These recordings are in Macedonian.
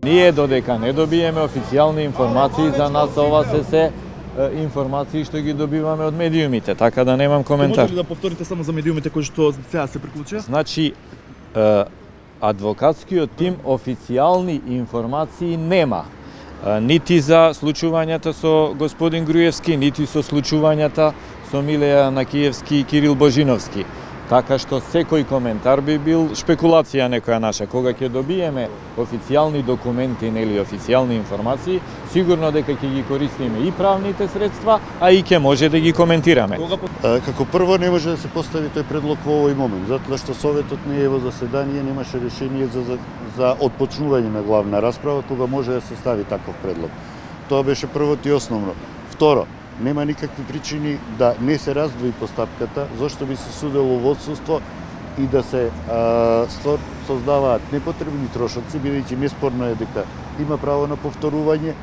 Ние додека не добиеме официјални информации, за нас ова се информации што ги добиваме од медиумите, така да немам коментар. Може ли да повторите само за медиумите кои што сега се приклучија? Значи, адвокатскиот тим официјални информации нема. Нити за случувањата со господин Груевски, нити со случувањата со Милеја Јанакиевски и Кирил Божиновски. Така што секој коментар би бил шпекулација некоја наша. Кога ќе добиеме официјални документи или официјални информации, сигурно дека ќе ги користиме и правните средства, а и ќе може да ги коментираме. Како прво не може да се постави тој предлог во овој момент, затоа што Советот не е во заседание, немаше решение за отпочнување на главна расправа, кога може да се стави таков предлог. Тоа беше првото и основно. Второ, нема никакви причини да не се раздвои постапката, зашто би се судело во одсуство и да се создаваат непотребни трошоци, бидејќи неспорно е дека има право на повторување,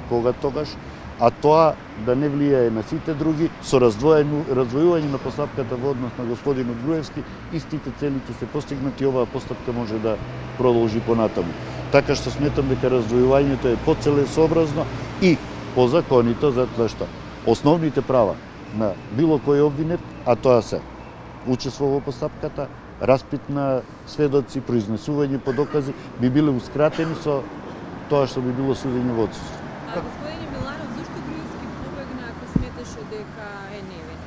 кога тогаш, а тоа да не влијае на сите други, со раздвојување на постапката во однос на господинот Груевски, истите цели ќе се постигнати, оваа постапка може да продолжи понатаму. Така што сметам дека раздвојувањето е поцелесообразно и позаконито, затоа што основните права на било кој обвинет, а тоа се учество во постапката, распит на сведоци, произнесување по докази, би биле ускратени со тоа што би било судење во одсуство. Господине Миланов, зашто Груевски побегна ако сметаше дека е невин?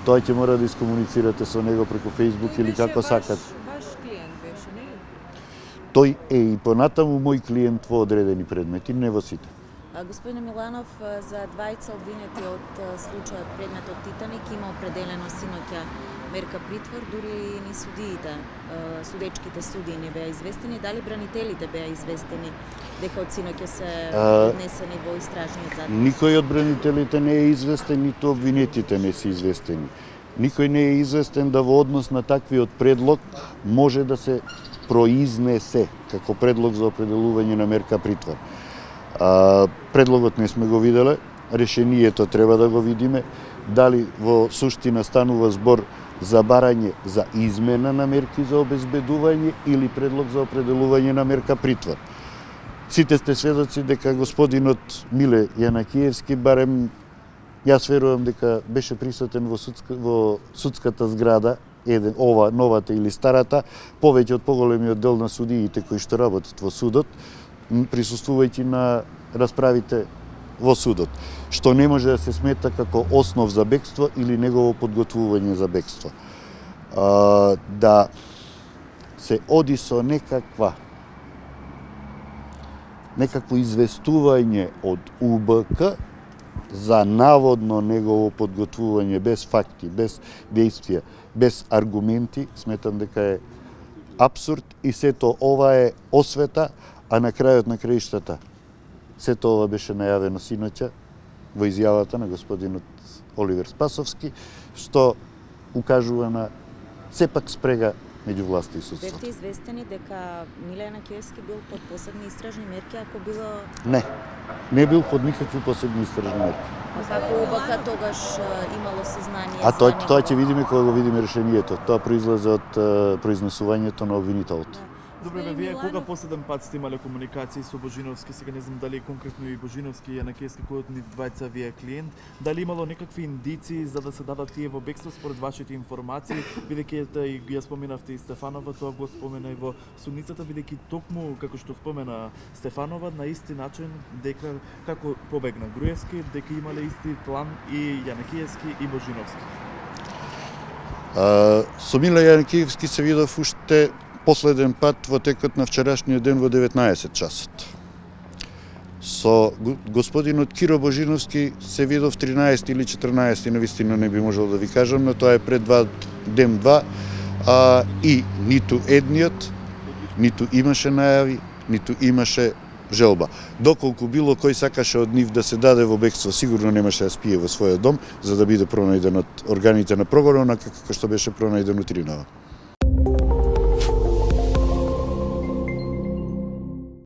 Тоа ќе мора да искомуницирате со него преку Facebook или како сакат. Ваш клиент беше, нели? Тој е и понатаму мој клиент во одредени предмети, не во сите. Господине Миланов, за двајца обвинети од случајот предметот Титаник има определено синоќа мерка притвор, дури ни судиите, судечките судии не беа известени. Дали бранителите беа известени дека од синоќа се однесени во истражниот затвор? Никој од бранителите не е известен, ниту обвинетите не се известени. Никој не е известен да во однос на таквиот предлог може да се произнесе како предлог за определување на мерка притвор. Предлогот не сме го виделе, решението треба да го видиме, дали во суштина станува збор за барање за измена на мерки за обезбедување или предлог за определување на мерка притвор. Сите сте сведоци дека господинот Миле Јанакиевски, барем јас верувам дека беше присутен во судската зграда, ова новата или старата, повеќе од поголемиот дел на судиите кои што работат во судот, присуствувајќи на расправите во судот, што не може да се смета како основ за бегство или негово подготвување за бегство. Да се оди со некакво известување од УБК за наводно негово подготвување без факти, без действија, без аргументи, сметам дека е апсурд и сето ова е освета, а на крајот на краиштата сето ова беше најавено синоќа во изјавата на господинот Оливер Спасовски, што укажува на сепак спрега меѓу власта и судство. Бевте известени дека Миле Јанакиевски бил под посебни истражни мерки, ако било... Не бил под никакви посебни истражни мерки. Како УБК тогаш имало сознание за тоа ќе видиме кога го видиме решението. Тоа произлезе од произнесувањето на обвинителот. Добре, вие кога последен пат сте имале комуникации со Божиновски, сега не знам дали конкретно и Божиновски и Јанакиевски, кој од нив двајца ви е клиент, дали имало некакви индиции за да се дадат тие во бегство според вашите информации, бидејќи ја споменавте и Стефанова, тоа го спомена и во судницата, бидејќи токму како што спомена Стефанова на исти начин дека како побегна Груевски, дека имале исти план и Јанакиевски и Божиновски. Со Миле Јанакиевски се видов уште последен пат во текот на вчерашниот ден во 19 часот. Со господинот Киро Божиновски се видов 13 или 14, навистина не би можел да ви кажам, но тоа е пред ден 2, и ниту едниот, ниту имаше најави, ниту имаше желба. Доколку било кој сакаше од нив да се даде во бегство, сигурно немаше да спие во својот дом, за да биде пронајден од органите на прогонот, како што беше пронајден у Тринава.